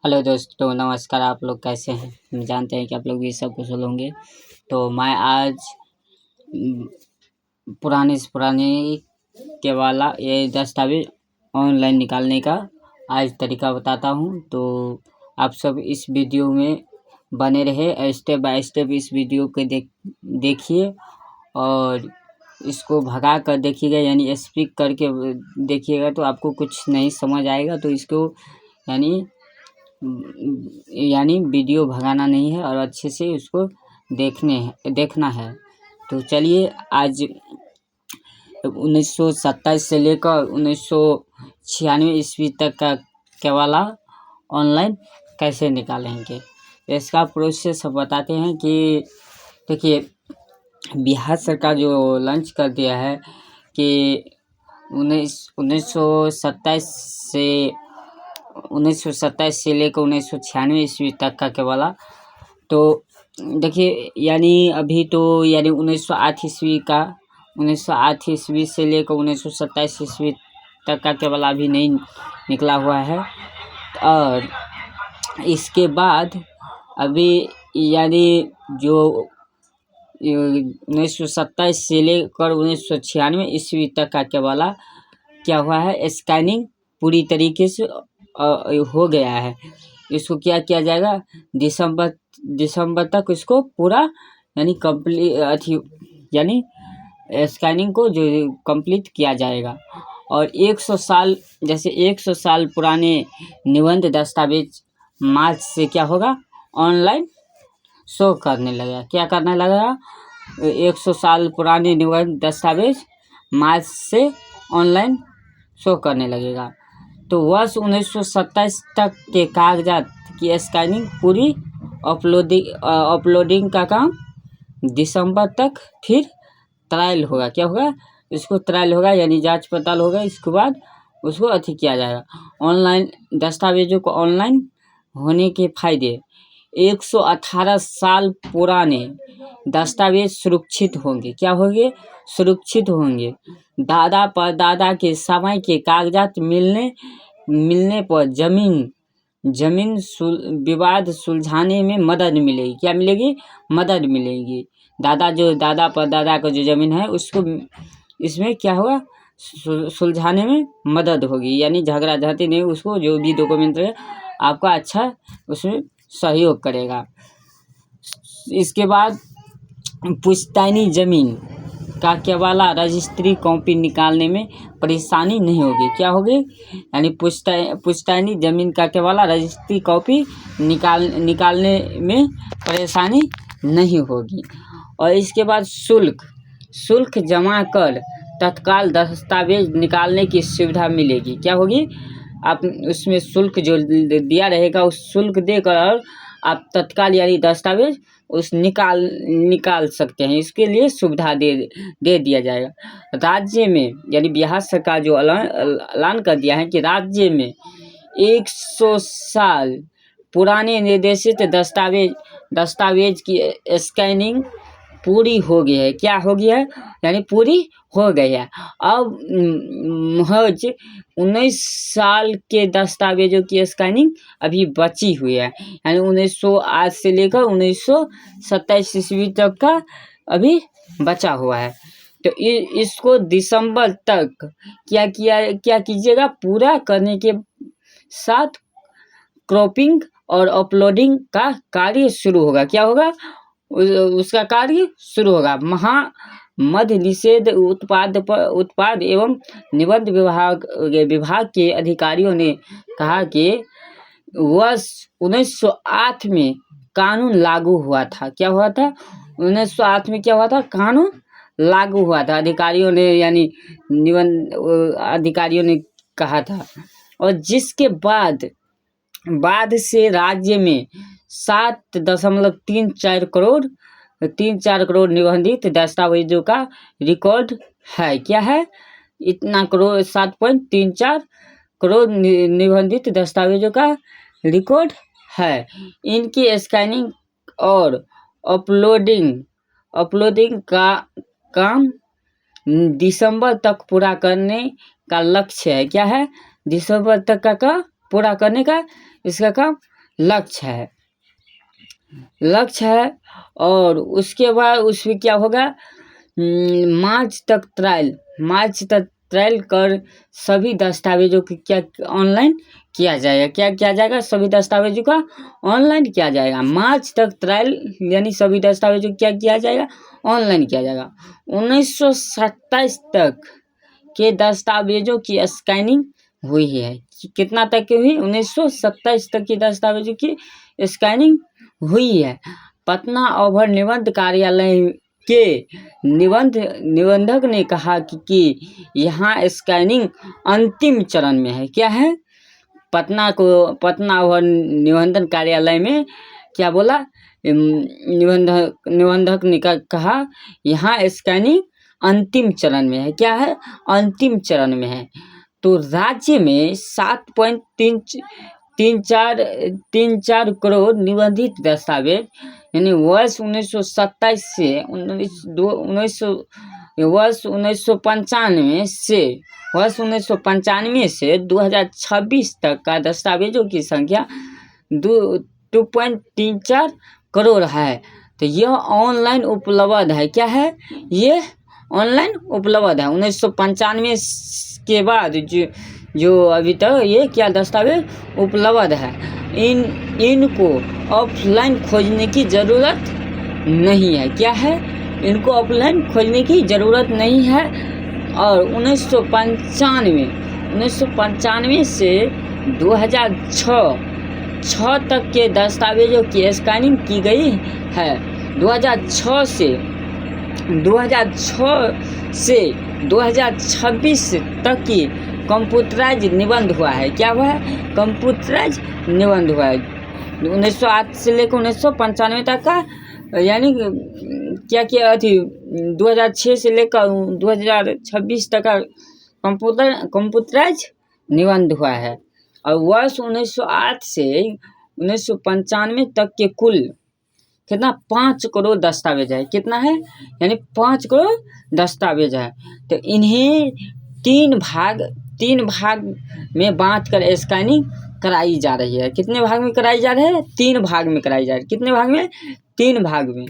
Hello दोस्तों, नमस्कार। आप लोग कैसे हैं? हम जानते हैं कि आप लोग भी सब कुशल होंगे। तो मैं आज पुराने से पुराने के वाला ये दस्तावेज ऑनलाइन निकालने का आज तरीका बताता हूँ। तो आप सब इस वीडियो में बने रहे, स्टेप बाय स्टेप इस वीडियो को देखिए और इसको भगा कर देखिएगा, यानी स्पीक करके देखिएगा तो आपको कुछ नहीं समझ आएगा। तो इसको यानी वीडियो भगाना नहीं है और अच्छे से उसको देखना है। तो चलिए, आज 1927 से लेकर 1996 ईस्वी तक का वाला ऑनलाइन कैसे निकालेंगे, इसका प्रोसेस बताते हैं। कि देखिए, बिहार सरकार जो लॉन्च कर दिया है कि 1927 से लेकर 1996 ईस्वी तक का वाला। तो देखिए, यानी अभी तो यानी 1908 ईस्वी से लेकर 1927 ईस्वी तक का केवल अभी नहीं निकला हुआ है। और इसके बाद अभी यानी जो 1927 से लेकर 1996 ईस्वी तक का वाला क्या हुआ है, स्कैनिंग पूरी तरीके से हो गया है। इसको क्या किया जाएगा, दिसंबर तक इसको पूरा यानी कंप्लीट यानी स्कैनिंग को जो कंप्लीट किया जाएगा। और 100 साल, जैसे 100 साल पुराने निबंध दस्तावेज मार्च से क्या होगा, ऑनलाइन शो करने लगेगा। क्या करने लगेगा, 100 साल पुराने निबंध दस्तावेज मार्च से ऑनलाइन शो करने लगेगा। तो वर्ष 1927 तक के कागजात की स्कैनिंग पूरी अपलोडिंग का काम दिसंबर तक फिर ट्रायल होगा। क्या होगा, इसको ट्रायल होगा यानी जांच पड़ताल होगा। इसके बाद उसको किया जाएगा। ऑनलाइन दस्तावेजों को ऑनलाइन होने के फायदे, 118 साल पुराने दस्तावेज सुरक्षित होंगे। क्या होंगे, सुरक्षित होंगे। दादा परदादा के समय के कागजात मिलने पर जमीन विवाद सुलझाने में मदद मिलेगी। क्या मिलेगी, मदद मिलेगी। दादा परदादा का जो जमीन है उसको इसमें क्या होगा, सुलझाने में मदद होगी। यानी झगड़ा झाटी नहीं, उसको जो भी डॉक्यूमेंट है आपका अच्छा उसमें सहयोग करेगा। इसके बाद पुश्तैनी जमीन का केवला रजिस्ट्री कॉपी निकालने में परेशानी नहीं होगी। क्या होगी, यानी पुश्तैनी जमीन का केवला रजिस्ट्री कॉपी निकालने में परेशानी नहीं होगी। और इसके बाद शुल्क जमा कर तत्काल दस्तावेज निकालने की सुविधा मिलेगी। क्या होगी, आप उसमें शुल्क जो दिया रहेगा उस शुल्क देकर आप तत्काल यानी दस्तावेज निकाल सकते हैं। इसके लिए सुविधा दे दिया जाएगा। राज्य में यानी बिहार सरकार जो ऐलान कर दिया है कि राज्य में 100 साल पुराने निर्देशित दस्तावेज की स्कैनिंग पूरी हो गई है। क्या हो गया है, यानी पूरी हो गई है। अब महज 19 साल के दस्तावेजों की स्कैनिंग अभी बची हुई है। यानी 1900 आज से लेकर 1927 ईस्वी तक का अभी बचा हुआ है। तो इसको दिसंबर तक क्या कीजिएगा, पूरा करने के साथ क्रॉपिंग और अपलोडिंग का कार्य शुरू होगा। क्या होगा, उसका कार्य शुरू होगा। मद्य निषेध उत्पाद एवं निबंध विभाग के अधिकारियों ने कहा कि वर्ष 1908 में कानून लागू हुआ था। क्या हुआ था, 1908 में क्या हुआ था, कानून लागू हुआ था। अधिकारियों ने यानी निबंध अधिकारियों ने कहा था। और जिसके बाद से राज्य में 7.34 करोड़ निबंधित दस्तावेजों का रिकॉर्ड है। क्या है, इतना करोड़ 7.34 करोड़ निबंधित दस्तावेजों का रिकॉर्ड है। इनकी स्कैनिंग और अपलोडिंग का काम दिसंबर तक पूरा करने का लक्ष्य है। क्या है, दिसंबर तक का पूरा करने का इसका काम लक्ष्य है, और उसके बाद उसमें क्या होगा, मार्च तक ट्रायल कर सभी दस्तावेजों की क्या ऑनलाइन किया जाएगा। क्या किया जाएगा? सभी दस्तावेजों का ऑनलाइन किया जाएगा। मार्च तक ट्रायल यानी सभी दस्तावेजों क्या किया जाएगा? ऑनलाइन किया जाएगा। 1927 तक के दस्तावेजों की स्कैनिंग हुई है। कितना तक की हुई? 1927 तक की दस्तावेजों की स्कैनिंग हुई है। पटना अवर निबंध कार्यालय के निबंधक ने कहा कि यहाँ स्कैनिंग अंतिम चरण में है। क्या है? पटना अवर निबंधन कार्यालय में क्या बोला? निबंधक ने कहा यहाँ स्कैनिंग अंतिम चरण में है। क्या है? अंतिम चरण में है। तो राज्य में 7.34 करोड़ निबंधित दस्तावेज यानी वर्ष 1927 से वर्ष 1995 से 2026 तक का दस्तावेजों की संख्या 2.34 करोड़ है। तो यह ऑनलाइन उपलब्ध है। क्या है? ये ऑनलाइन उपलब्ध है। 1995 के बाद जो अभी तक ये क्या दस्तावेज उपलब्ध है, इनको ऑफलाइन खोजने की ज़रूरत नहीं है। क्या है? इनको ऑफलाइन खोजने की ज़रूरत नहीं है। और 1995 से 2006 तक के दस्तावेजों की स्कैनिंग की गई है। 2006 से 2026 तक की कंप्यूटराइज निबंध हुआ है। क्या हुआ है? कंप्यूटराइज निबंध हुआ है। 1908 से लेकर 1995 तक का यानी क्या 2006 से लेकर 2026 तक का कंप्यूटराइज निबंध हुआ है। और वर्ष 1908 से 1995 तक के कुल कितना? 5 करोड़ दस्तावेज है। कितना है? यानी 5 करोड़ दस्तावेज है। तो इन्हें तीन भाग में बांट कर स्कैनिंग कराई जा रही है। कितने भाग में कराई जा रही है? 3 भाग में कराई जा रही है। कितने भाग में? 3 भाग में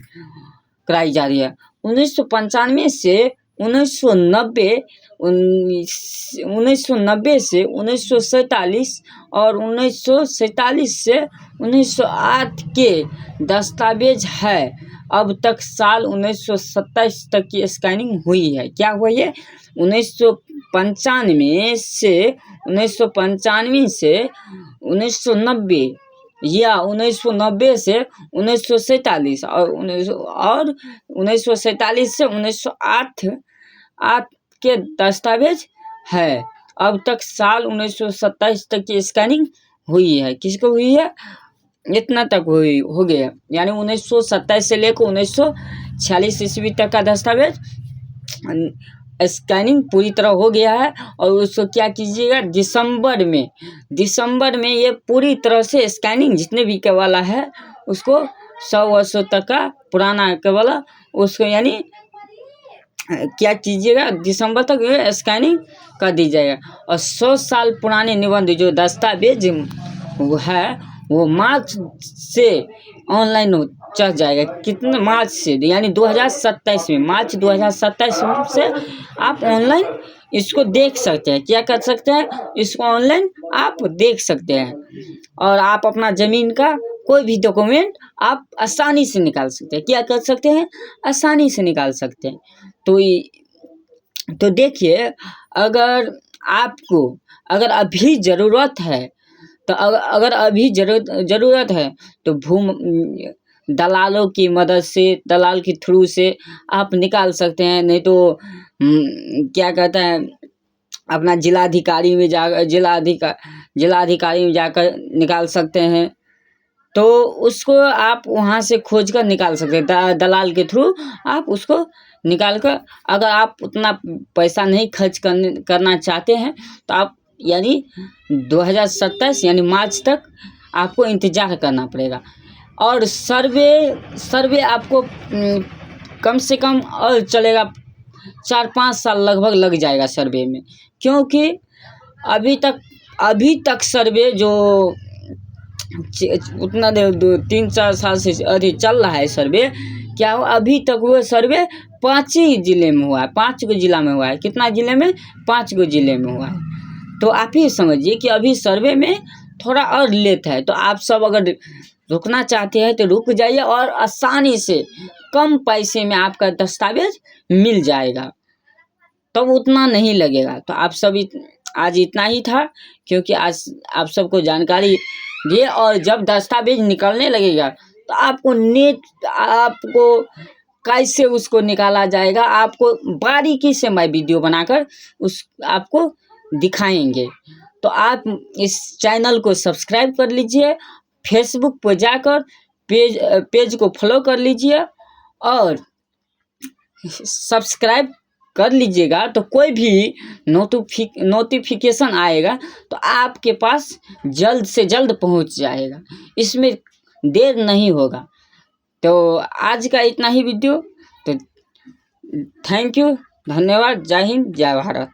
कराई जा रही है। 1995 से 1990 से 1947 और 1947 से 1908 के दस्तावेज है। अब तक साल 1927 तक की स्कैनिंग हुई है। क्या हुई है? 1995 से 1990 या 1990 से 1947 और 1947 से 1908 के दस्तावेज है। अब तक साल 1927 तक की स्कैनिंग हुई है। किसको हुई है? इतना तक हो गया। यानी 1927 से लेकर 1946 ईस्वी तक का दस्तावेज स्कैनिंग पूरी तरह हो गया है। और उसको क्या कीजिएगा? दिसंबर में ये पूरी तरह से स्कैनिंग जितने भी के वाला है उसको 100 वर्षों तक का पुराना के वाला उसको यानी क्या कीजिएगा? दिसंबर तक ये स्कैनिंग कर दी जाएगा। और 100 साल पुराने निबंध जो दस्तावेज वो है वो मार्च से ऑनलाइन चल जाएगा। कितने? मार्च से यानी 2027 में, मार्च 2027 से आप ऑनलाइन इसको देख सकते हैं। क्या कर सकते हैं? इसको ऑनलाइन आप देख सकते हैं। और आप अपना ज़मीन का कोई भी डॉक्यूमेंट आप आसानी से निकाल सकते हैं। क्या कर सकते हैं? आसानी से निकाल सकते हैं। तो देखिए, अगर आपको अभी ज़रूरत है तो अगर अभी ज़रूरत है तो दलालों की मदद से, दलाल के थ्रू से आप निकाल सकते हैं। नहीं तो क्या कहते हैं, अपना जिलाधिकारी में जाकर निकाल सकते हैं। तो उसको आप वहाँ से खोज कर निकाल सकते हैं। दलाल के थ्रू आप उसको निकाल कर, अगर आप उतना पैसा नहीं खर्च करना चाहते हैं तो आप यानी 2027 यानी मार्च तक आपको इंतज़ार करना पड़ेगा। और सर्वे आपको कम से कम और चलेगा 4-5 साल लगभग लग जाएगा सर्वे में। क्योंकि अभी तक सर्वे जो उतना 3-4 साल से अधिक चल रहा है सर्वे, क्या हुआ अभी तक वो सर्वे 5 ही ज़िले में हुआ है, 5 गो ज़िला में हुआ है। कितना ज़िले में? 5 गो ज़िले में हुआ है। तो आप ही समझिए कि अभी सर्वे में थोड़ा और लेट है। तो आप सब अगर रुकना चाहते हैं तो रुक जाइए और आसानी से कम पैसे में आपका दस्तावेज मिल जाएगा, तब उतना नहीं लगेगा। तो आप सब आज इतना ही था, क्योंकि आज आप सबको जानकारी दिए। और जब दस्तावेज निकलने लगेगा तो आपको कैसे उसको निकाला जाएगा, आपको बारीकी से मैं वीडियो बनाकर आपको दिखाएंगे। तो आप इस चैनल को सब्सक्राइब कर लीजिए, फेसबुक पर जाकर पेज को फॉलो कर लीजिए और सब्सक्राइब कर लीजिएगा। तो कोई भी नोटिफिकेशन आएगा तो आपके पास जल्द से जल्द पहुंच जाएगा, इसमें देर नहीं होगा। तो आज का इतना ही वीडियो। तो थैंक यू, धन्यवाद, जय हिंद, जय भारत।